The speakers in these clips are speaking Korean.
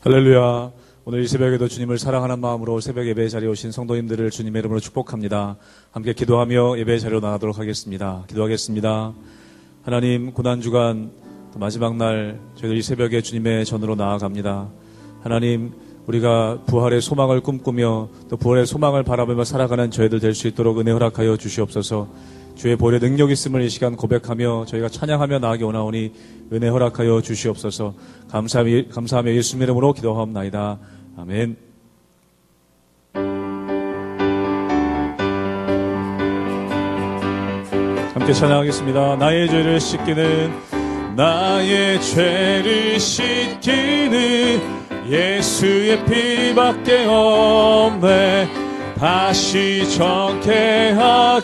할렐루야. 오늘 이 새벽에도 주님을 사랑하는 마음으로 새벽 예배 자리에 오신 성도님들을 주님의 이름으로 축복합니다. 함께 기도하며 예배 자리로 나가도록 하겠습니다. 기도하겠습니다. 하나님, 고난주간 마지막 날 저희들 이 새벽에 주님의 전으로 나아갑니다. 하나님, 우리가 부활의 소망을 꿈꾸며 또 부활의 소망을 바라보며 살아가는 저희들 될 수 있도록 은혜 허락하여 주시옵소서. 주의 보혈의 능력 있음을 이 시간 고백하며 저희가 찬양하며 나아가게 원하오니 은혜 허락하여 주시옵소서. 감사하며 예수님의 이름으로 기도하옵나이다. 아멘. 함께 찬양하겠습니다. 나의 죄를 씻기는 예수의 피밖에 없네. 다시 정케하기도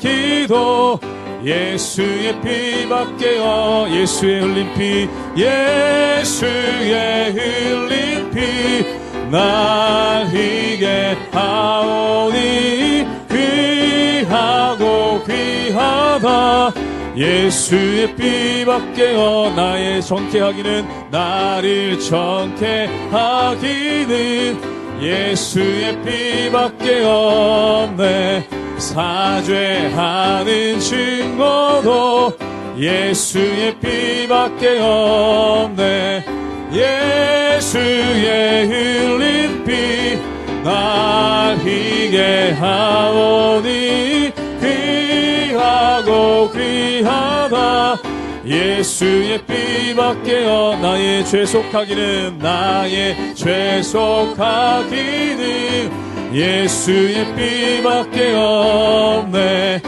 예수의 피밖에 예수의 흘린 피, 예수의 흘린 피 날 희게 하오니 귀하고 귀하다. 예수의 피밖에 나의 정케하기는 나를 정케하기는 예수의 피밖에 없네. 사죄하는 증거도 예수의 피밖에 없네. 예수의 흘린 피 날 희게 하오니 귀하고 귀하다. 예수의 피밖에 나의 죄속하기는 예수의 피밖에 없네.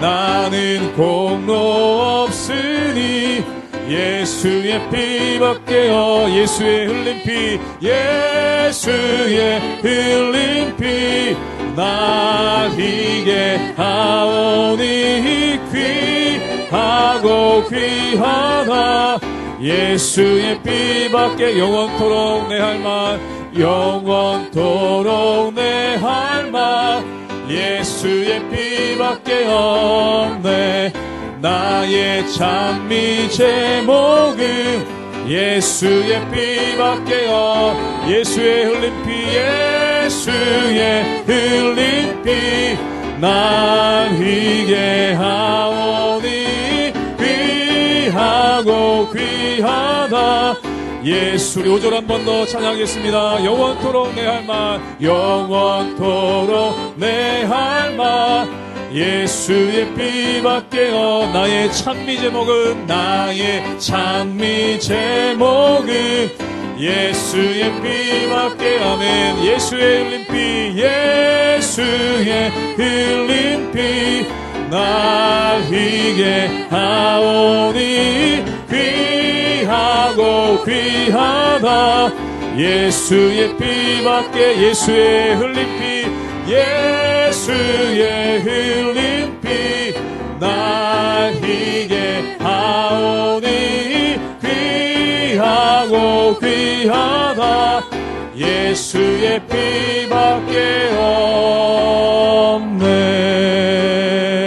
나는 공로 없으니 예수의 피밖에 예수의 흘린 피, 예수의 흘린 피 날 희게 하오니 귀하고 귀하다. 예수의 피밖에 영원토록 내 할 말, 영원토록 내 할 말. 예수의 피밖에 없네. 나의 찬미 제목은 예수의 피밖에 예수의 흘린 피, 예수의 흘린 피 날 희게 하오니 귀하고 귀하다. 예수, 우리 5절 한 번 더 찬양하겠습니다. 영원토록 내 할 말, 영원토록 내 할 말. 예수의 피밖에 나의 찬미 제목은 예수의 피밖에 아멘. 예수의 흘린 피, 예수의 흘린 피 날 희게 하오니 귀하고 귀하다. 예수의 피밖에 예수의 흘린 피, 예수의 흘린 피 날 희게 하오니 귀하고 귀하다. 예수의 피밖에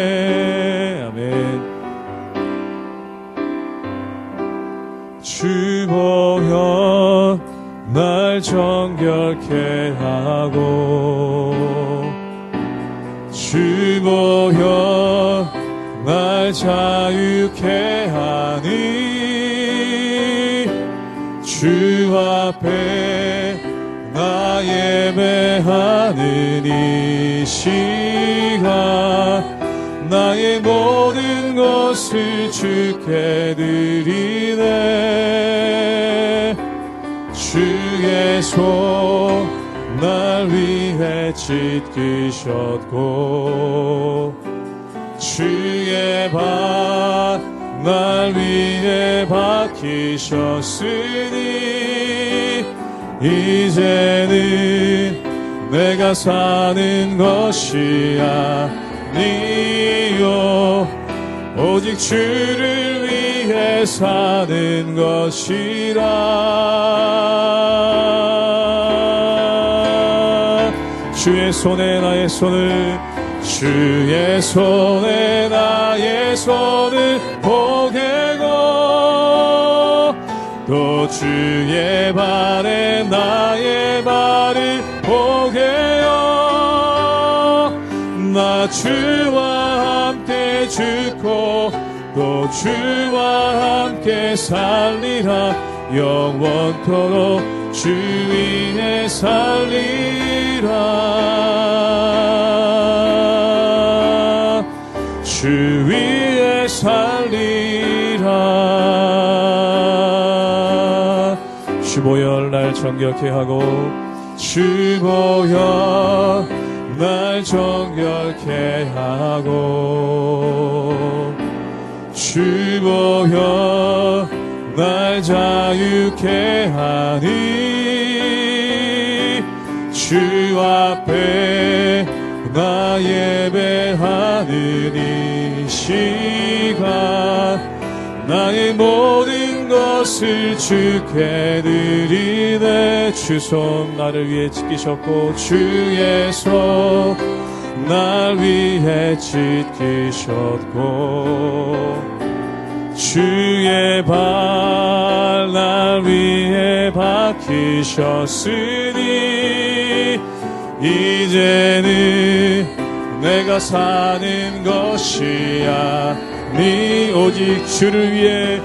없네. 아멘. 주 보혈 날 정결케 하고 주 보혈 날 자유케 하니 주 앞에 나 예배하는 이 시간 나의 모든 것을 주께 드리네. 주의 손 날 위해 찢기셨고 주의 발 날 위해 박히셨으니 이제는 내가 사는 것이 아니요 오직 주를 위해 사는 것이라. 주의 손에 나의 손을 주의 손에 나의 손을 포개고 또 주의 발에 나의 발을 포개어 나 주와 함께 죽고 또 주와 함께 살리라 영원토록 주 위에 살리라 주 위에 살리라 주보혈 날 정결케 하고 주보혈 날 정결케 하고 주보혈 날 자유케 하니 주 앞에 나 예배하는 이 시간 나의 모든 것을 주께 드리네 주 손 나를 위해 지키셨고 주의 손 날 위해 지키셨고 주의 발 날 위해 박히셨으니 이제는 내가 사는 것이 아니 오직 주를 위해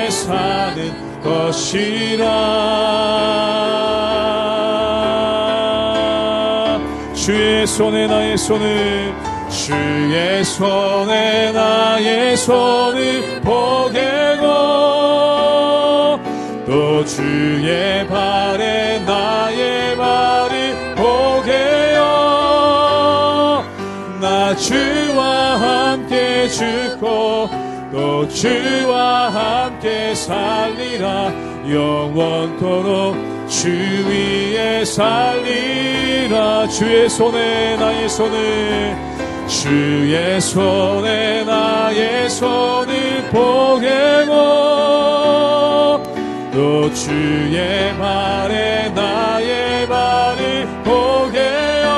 사는 것이라 주의 손에 나의 손을 주의 손에 나의 손을 포개고 또 주의 발에 나의 발을 포개어 나 주와 함께 죽고 또 주와 함께 살리라 영원토록 주 위에 살리라 주의 손에 나의 손을 주의 손에 나의 손을 포개고 또 주의 발에 나의 발을 포개어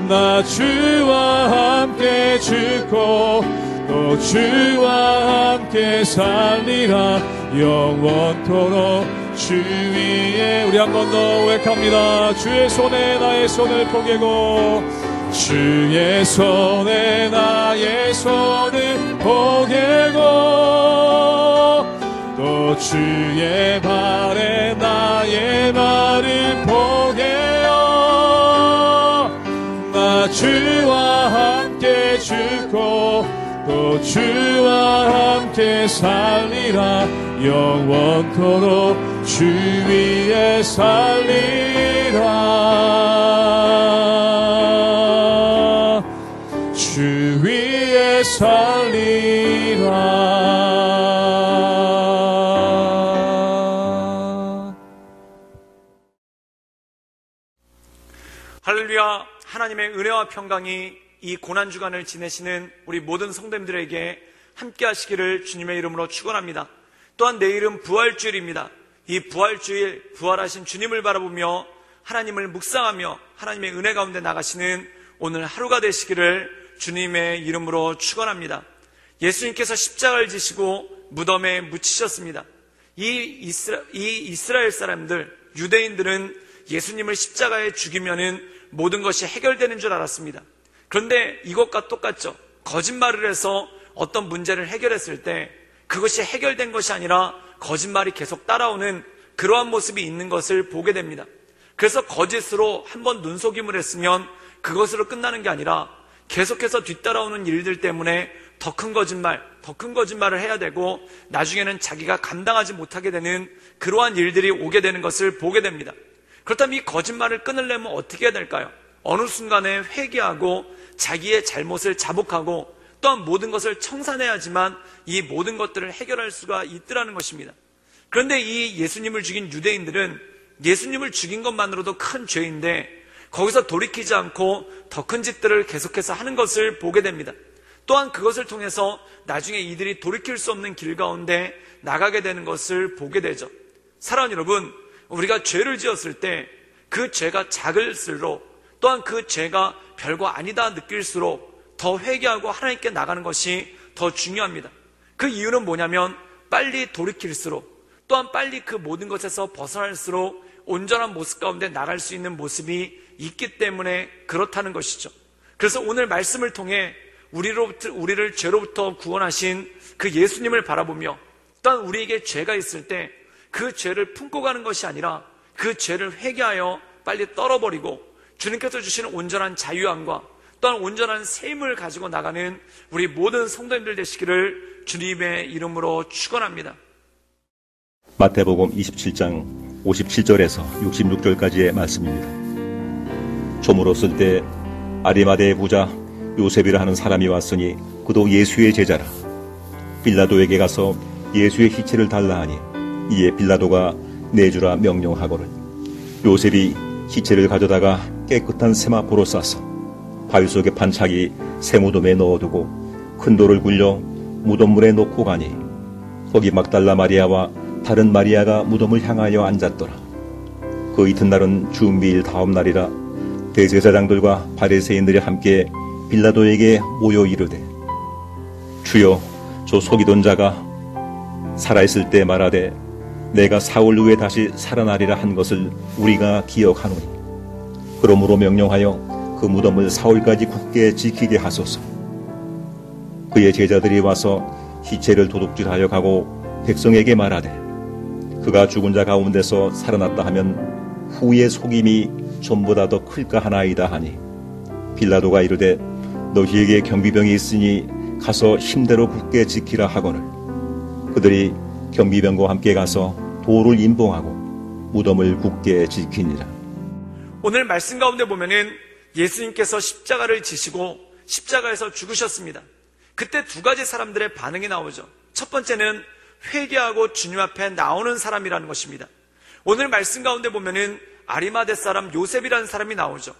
나 주와 함께 죽고 또 주와 함께 살리라 영원토록 주 위에 우리 한 번 더 고백합니다. 주의 손에 나의 손을 포개고 주의 손에 나의 손을 포개고 또 주의 발에 나의 발을 포개어 나 주와 함께 죽고 또 주와 함께 살리라 영원토록 주 위에 살리라 주 위에 살리라. 할렐루야. 하나님의 은혜와 평강이 이 고난주간을 지내시는 우리 모든 성도님들에게 함께 하시기를 주님의 이름으로 축원합니다. 또한 내일은 부활주일입니다. 이 부활주일 부활하신 주님을 바라보며 하나님을 묵상하며 하나님의 은혜 가운데 나가시는 오늘 하루가 되시기를 주님의 이름으로 축원합니다. 예수님께서 십자가를 지시고 무덤에 묻히셨습니다. 이 이스라엘 사람들, 유대인들은 예수님을 십자가에 죽이면은 모든 것이 해결되는 줄 알았습니다. 그런데 이것과 똑같죠. 거짓말을 해서 어떤 문제를 해결했을 때 그것이 해결된 것이 아니라 거짓말이 계속 따라오는 그러한 모습이 있는 것을 보게 됩니다. 그래서 거짓으로 한번 눈속임을 했으면 그것으로 끝나는 게 아니라 계속해서 뒤따라오는 일들 때문에 더 큰 거짓말을 해야 되고 나중에는 자기가 감당하지 못하게 되는 그러한 일들이 오게 되는 것을 보게 됩니다. 그렇다면 이 거짓말을 끊으려면 어떻게 해야 될까요? 어느 순간에 회개하고 자기의 잘못을 자복하고 또한 모든 것을 청산해야지만 이 모든 것들을 해결할 수가 있더라는 것입니다. 그런데 이 예수님을 죽인 유대인들은 예수님을 죽인 것만으로도 큰 죄인데 거기서 돌이키지 않고 더 큰 짓들을 계속해서 하는 것을 보게 됩니다. 또한 그것을 통해서 나중에 이들이 돌이킬 수 없는 길 가운데 나가게 되는 것을 보게 되죠. 사랑하는 여러분, 우리가 죄를 지었을 때 그 죄가 작을수록 또한 그 죄가 별거 아니다 느낄수록 더 회개하고 하나님께 나가는 것이 더 중요합니다. 그 이유는 뭐냐면 빨리 돌이킬수록 또한 빨리 그 모든 것에서 벗어날수록 온전한 모습 가운데 나갈 수 있는 모습이 있기 때문에 그렇다는 것이죠. 그래서 오늘 말씀을 통해 우리를 죄로부터 구원하신 그 예수님을 바라보며 또한 우리에게 죄가 있을 때 그 죄를 품고 가는 것이 아니라 그 죄를 회개하여 빨리 떨어버리고 주님께서 주시는 온전한 자유함과 또한 온전한 셈을 가지고 나가는 우리 모든 성도님들 되시기를 주님의 이름으로 축원합니다. 마태복음 27장 57절에서 66절까지의 말씀입니다. 조무로 쓸 때 아리마대의 부자 요셉이라 하는 사람이 왔으니 그도 예수의 제자라. 빌라도에게 가서 예수의 시체를 달라 하니 이에 빌라도가 내주라 명령하거늘 요셉이 시체를 가져다가 깨끗한 세마포로 싸서 바위 속에 판차기 세무돔에 넣어두고 큰 돌을 굴려 무덤물에 놓고 가니 거기 막달라 마리아와 다른 마리아가 무덤을 향하여 앉았더라. 그 이튿날은 준비일 다음 날이라 대제사장들과 바리새인들이 함께 빌라도에게 모여 이르되 주여 저 속이던 자가 살아있을 때 말하되 내가 사흘 후에 다시 살아나리라 한 것을 우리가 기억하노니 그러므로 명령하여 그 무덤을 사흘까지 굳게 지키게 하소서. 그의 제자들이 와서 시체를 도둑질하여 가고 백성에게 말하되 그가 죽은 자 가운데서 살아났다 하면 후의 속임이 전보다 더 클까 하나이다 하니 빌라도가 이르되 너희에게 경비병이 있으니 가서 힘대로 굳게 지키라 하거늘 그들이 경비병과 함께 가서 돌을 임봉하고 무덤을 굳게 지키니라. 오늘 말씀 가운데 보면은 예수님께서 십자가를 지시고 십자가에서 죽으셨습니다. 그때 두 가지 사람들의 반응이 나오죠. 첫 번째는 회개하고 주님 앞에 나오는 사람이라는 것입니다. 오늘 말씀 가운데 보면은 아리마대 사람 요셉이라는 사람이 나오죠.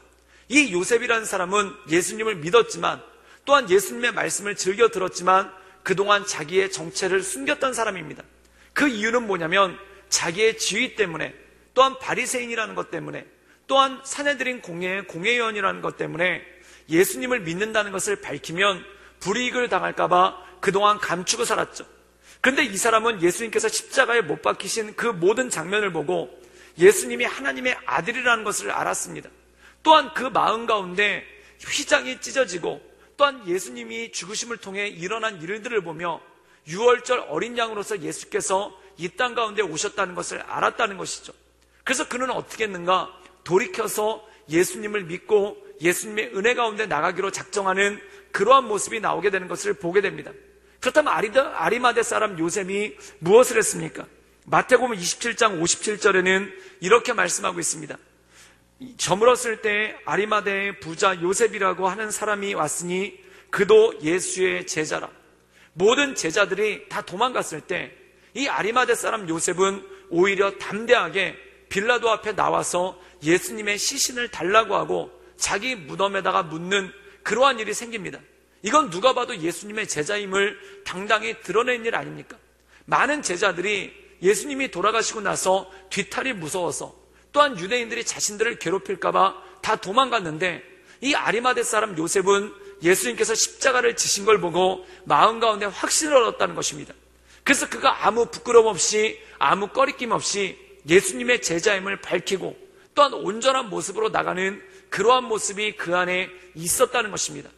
이 요셉이라는 사람은 예수님을 믿었지만 또한 예수님의 말씀을 즐겨 들었지만 그동안 자기의 정체를 숨겼던 사람입니다. 그 이유는 뭐냐면 자기의 지위 때문에 또한 바리새인이라는 것 때문에 또한 사내들인 공회의원이라는 것 때문에 예수님을 믿는다는 것을 밝히면 불이익을 당할까봐 그동안 감추고 살았죠. 그런데 이 사람은 예수님께서 십자가에 못 박히신 그 모든 장면을 보고 예수님이 하나님의 아들이라는 것을 알았습니다. 또한 그 마음 가운데 휘장이 찢어지고 또한 예수님이 죽으심을 통해 일어난 일들을 보며 유월절 어린 양으로서 예수께서 이 땅 가운데 오셨다는 것을 알았다는 것이죠. 그래서 그는 어떻게 했는가? 돌이켜서 예수님을 믿고 예수님의 은혜 가운데 나가기로 작정하는 그러한 모습이 나오게 되는 것을 보게 됩니다. 그렇다면 아리마대 사람 요셉이 무엇을 했습니까? 마태복음 27장 57절에는 이렇게 말씀하고 있습니다. 저물었을 때 아리마대의 부자 요셉이라고 하는 사람이 왔으니 그도 예수의 제자라. 모든 제자들이 다 도망갔을 때 이 아리마대 사람 요셉은 오히려 담대하게 빌라도 앞에 나와서 예수님의 시신을 달라고 하고 자기 무덤에다가 묻는 그러한 일이 생깁니다. 이건 누가 봐도 예수님의 제자임을 당당히 드러낸 일 아닙니까? 많은 제자들이 예수님이 돌아가시고 나서 뒤탈이 무서워서 또한 유대인들이 자신들을 괴롭힐까봐 다 도망갔는데 이 아리마대 사람 요셉은 예수님께서 십자가를 지신 걸 보고 마음 가운데 확신을 얻었다는 것입니다. 그래서 그가 아무 부끄러움 없이 아무 꺼리낌 없이 예수님의 제자임을 밝히고 또한 온전한 모습으로 나가는 그러한 모습이 그 안에 있었다는 것입니다.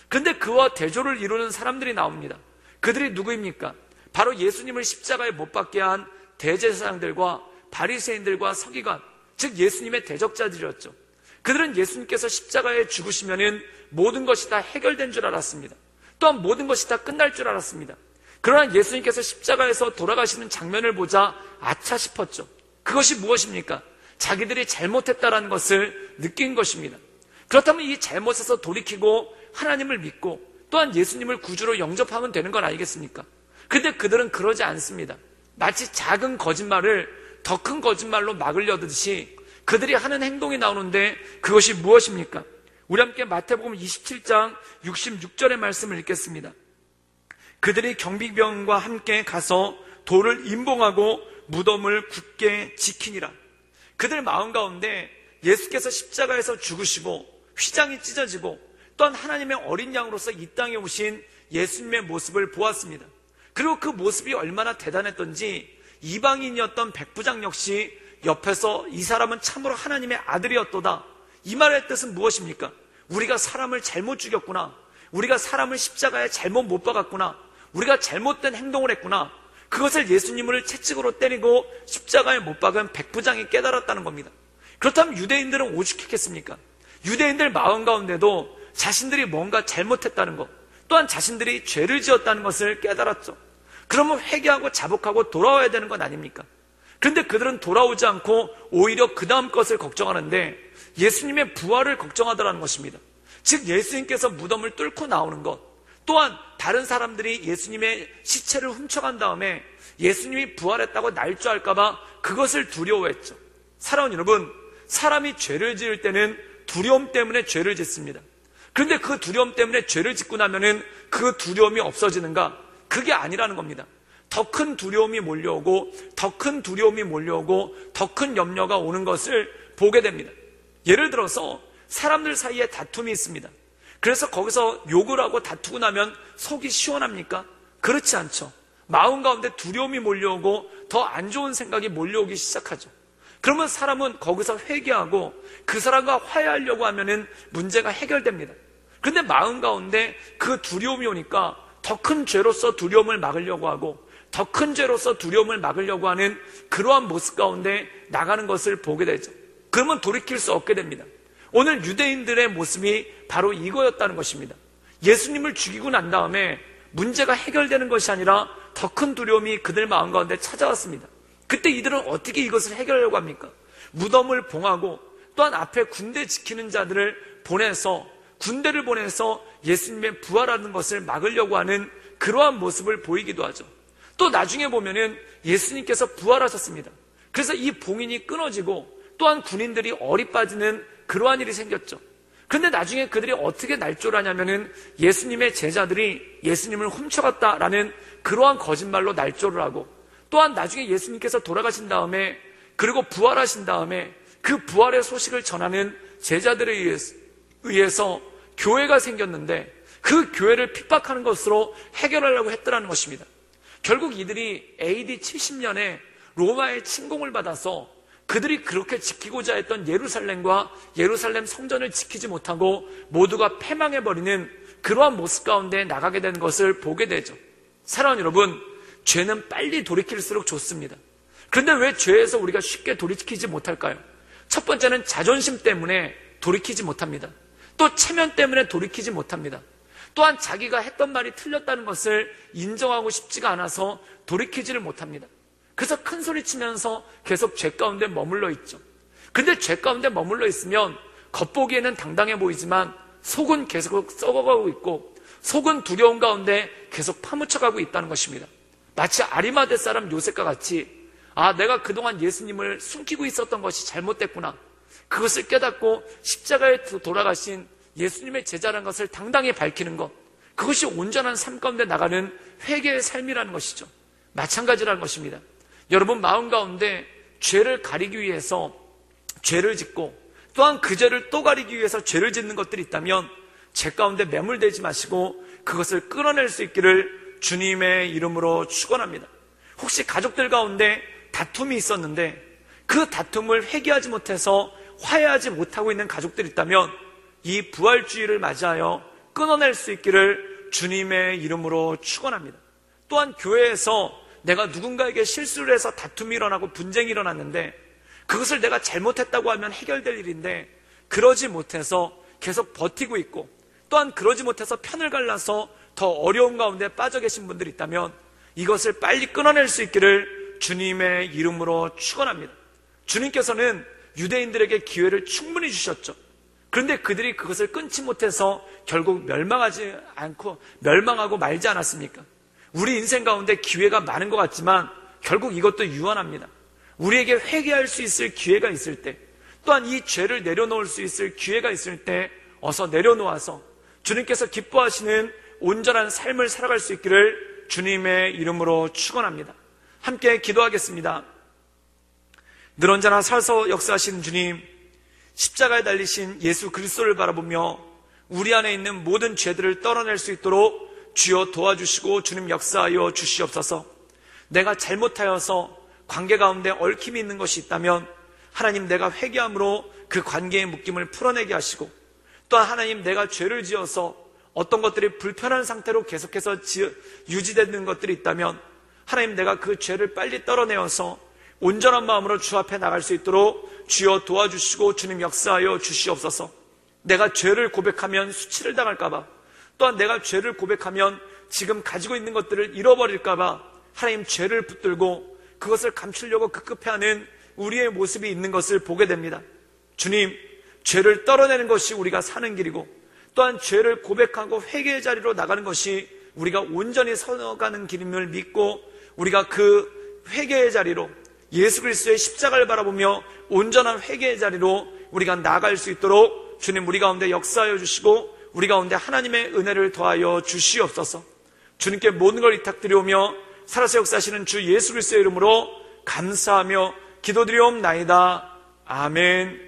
근데 그와 대조를 이루는 사람들이 나옵니다. 그들이 누구입니까? 바로 예수님을 십자가에 못 박게 한 대제사장들과 바리새인들과 서기관, 즉 예수님의 대적자들이었죠. 그들은 예수님께서 십자가에 죽으시면은 모든 것이 다 해결된 줄 알았습니다. 또한 모든 것이 다 끝날 줄 알았습니다. 그러나 예수님께서 십자가에서 돌아가시는 장면을 보자 아차 싶었죠. 그것이 무엇입니까? 자기들이 잘못했다라는 것을 느낀 것입니다. 그렇다면 이 잘못에서 돌이키고 하나님을 믿고 또한 예수님을 구주로 영접하면 되는 건 아니겠습니까? 근데 그들은 그러지 않습니다. 마치 작은 거짓말을 더 큰 거짓말로 막으려듯이 그들이 하는 행동이 나오는데 그것이 무엇입니까? 우리 함께 마태복음 27장 66절의 말씀을 읽겠습니다. 그들이 경비병과 함께 가서 돌을 임봉하고 무덤을 굳게 지키니라. 그들 마음 가운데 예수께서 십자가에서 죽으시고 휘장이 찢어지고 또한 하나님의 어린 양으로서 이 땅에 오신 예수님의 모습을 보았습니다. 그리고 그 모습이 얼마나 대단했던지 이방인이었던 백부장 역시 옆에서 이 사람은 참으로 하나님의 아들이었도다, 이 말의 뜻은 무엇입니까? 우리가 사람을 잘못 죽였구나, 우리가 사람을 십자가에 잘못 못 박았구나, 우리가 잘못된 행동을 했구나, 그것을 예수님을 채찍으로 때리고 십자가에 못 박은 백부장이 깨달았다는 겁니다. 그렇다면 유대인들은 오죽했겠습니까? 유대인들 마음 가운데도 자신들이 뭔가 잘못했다는 것, 또한 자신들이 죄를 지었다는 것을 깨달았죠. 그러면 회개하고 자복하고 돌아와야 되는 건 아닙니까? 그런데 그들은 돌아오지 않고 오히려 그 다음 것을 걱정하는데 예수님의 부활을 걱정하더라는 것입니다. 즉 예수님께서 무덤을 뚫고 나오는 것, 또한 다른 사람들이 예수님의 시체를 훔쳐간 다음에 예수님이 부활했다고 날조할까봐 그것을 두려워했죠. 사랑하는 여러분, 사람이 죄를 지을 때는 두려움 때문에 죄를 짓습니다. 그런데 그 두려움 때문에 죄를 짓고 나면은 그 두려움이 없어지는가? 그게 아니라는 겁니다. 더 큰 두려움이 몰려오고 더 큰 두려움이 몰려오고 더 큰 염려가 오는 것을 보게 됩니다. 예를 들어서 사람들 사이에 다툼이 있습니다. 그래서 거기서 욕을 하고 다투고 나면 속이 시원합니까? 그렇지 않죠. 마음 가운데 두려움이 몰려오고 더 안 좋은 생각이 몰려오기 시작하죠. 그러면 사람은 거기서 회개하고 그 사람과 화해하려고 하면은 문제가 해결됩니다. 그런데 마음 가운데 그 두려움이 오니까 더 큰 죄로서 두려움을 막으려고 하고 더 큰 죄로서 두려움을 막으려고 하는 그러한 모습 가운데 나가는 것을 보게 되죠. 그러면 돌이킬 수 없게 됩니다. 오늘 유대인들의 모습이 바로 이거였다는 것입니다. 예수님을 죽이고 난 다음에 문제가 해결되는 것이 아니라 더 큰 두려움이 그들 마음 가운데 찾아왔습니다. 그때 이들은 어떻게 이것을 해결하려고 합니까? 무덤을 봉하고 또한 앞에 군대 지키는 자들을 보내서 군대를 보내서 예수님의 부활하는 것을 막으려고 하는 그러한 모습을 보이기도 하죠. 또 나중에 보면은 예수님께서 부활하셨습니다. 그래서 이 봉인이 끊어지고 또한 군인들이 얼이 빠지는 그러한 일이 생겼죠. 그런데 나중에 그들이 어떻게 날조를 하냐면은 예수님의 제자들이 예수님을 훔쳐갔다라는 그러한 거짓말로 날조를 하고 또한 나중에 예수님께서 돌아가신 다음에 그리고 부활하신 다음에 그 부활의 소식을 전하는 제자들에 의해서 교회가 생겼는데 그 교회를 핍박하는 것으로 해결하려고 했더라는 것입니다. 결국 이들이 AD 70년에 로마의 침공을 받아서 그들이 그렇게 지키고자 했던 예루살렘과 예루살렘 성전을 지키지 못하고 모두가 패망해버리는 그러한 모습 가운데 나가게 된 것을 보게 되죠. 사랑하는 여러분, 죄는 빨리 돌이킬수록 좋습니다. 그런데 왜 죄에서 우리가 쉽게 돌이키지 못할까요? 첫 번째는 자존심 때문에 돌이키지 못합니다. 또 체면 때문에 돌이키지 못합니다. 또한 자기가 했던 말이 틀렸다는 것을 인정하고 싶지가 않아서 돌이키지를 못합니다. 그래서 큰 소리 치면서 계속 죄 가운데 머물러 있죠. 근데 죄 가운데 머물러 있으면 겉보기에는 당당해 보이지만 속은 계속 썩어가고 있고 속은 두려움 가운데 계속 파묻혀가고 있다는 것입니다. 마치 아리마대 사람 요셉과 같이 내가 그동안 예수님을 숨기고 있었던 것이 잘못됐구나. 그것을 깨닫고 십자가에 돌아가신 예수님의 제자라는 것을 당당히 밝히는 것, 그것이 온전한 삶 가운데 나가는 회개의 삶이라는 것이죠. 마찬가지라는 것입니다. 여러분 마음 가운데 죄를 가리기 위해서 죄를 짓고 또한 그 죄를 또 가리기 위해서 죄를 짓는 것들이 있다면 죄 가운데 매몰되지 마시고 그것을 끊어낼 수 있기를 주님의 이름으로 축원합니다. 혹시 가족들 가운데 다툼이 있었는데 그 다툼을 회개하지 못해서 화해하지 못하고 있는 가족들이 있다면 이 부활주의를 맞이하여 끊어낼 수 있기를 주님의 이름으로 축원합니다. 또한 교회에서 내가 누군가에게 실수를 해서 다툼이 일어나고 분쟁이 일어났는데 그것을 내가 잘못했다고 하면 해결될 일인데 그러지 못해서 계속 버티고 있고 또한 그러지 못해서 편을 갈라서 더 어려운 가운데 빠져 계신 분들이 있다면 이것을 빨리 끊어낼 수 있기를 주님의 이름으로 축원합니다. 주님께서는 유대인들에게 기회를 충분히 주셨죠. 그런데 그들이 그것을 끊지 못해서 결국 멸망하고 말지 않았습니까? 우리 인생 가운데 기회가 많은 것 같지만 결국 이것도 유한합니다. 우리에게 회개할 수 있을 기회가 있을 때 또한 이 죄를 내려놓을 수 있을 기회가 있을 때 어서 내려놓아서 주님께서 기뻐하시는 온전한 삶을 살아갈 수 있기를 주님의 이름으로 축원합니다. 함께 기도하겠습니다. 늘 언제나 살아서 역사하시는 주님, 십자가에 달리신 예수 그리스도를 바라보며 우리 안에 있는 모든 죄들을 떨어낼 수 있도록 주여 도와주시고 주님 역사하여 주시옵소서. 내가 잘못하여서 관계 가운데 얽힘이 있는 것이 있다면 하나님, 내가 회개함으로 그 관계의 묶임을 풀어내게 하시고, 또한 하나님, 내가 죄를 지어서 어떤 것들이 불편한 상태로 계속해서 유지되는 것들이 있다면 하나님, 내가 그 죄를 빨리 떨어내어서 온전한 마음으로 주 앞에 나갈 수 있도록 주여 도와주시고 주님 역사하여 주시옵소서. 내가 죄를 고백하면 수치를 당할까봐, 또한 내가 죄를 고백하면 지금 가지고 있는 것들을 잃어버릴까봐 하나님, 죄를 붙들고 그것을 감추려고 급급해하는 우리의 모습이 있는 것을 보게 됩니다. 주님, 죄를 떨어내는 것이 우리가 사는 길이고, 또한 죄를 고백하고 회개의 자리로 나가는 것이 우리가 온전히 서가는 길임을 믿고, 우리가 그 회개의 자리로 예수 그리스도의 십자가를 바라보며 온전한 회개의 자리로 우리가 나아갈 수 있도록 주님, 우리 가운데 역사하여 주시고 우리 가운데 하나님의 은혜를 더하여 주시옵소서. 주님께 모든 걸 위탁드리오며 살아서 역사하시는 주 예수 그리스도의 이름으로 감사하며 기도드리옵나이다. 아멘.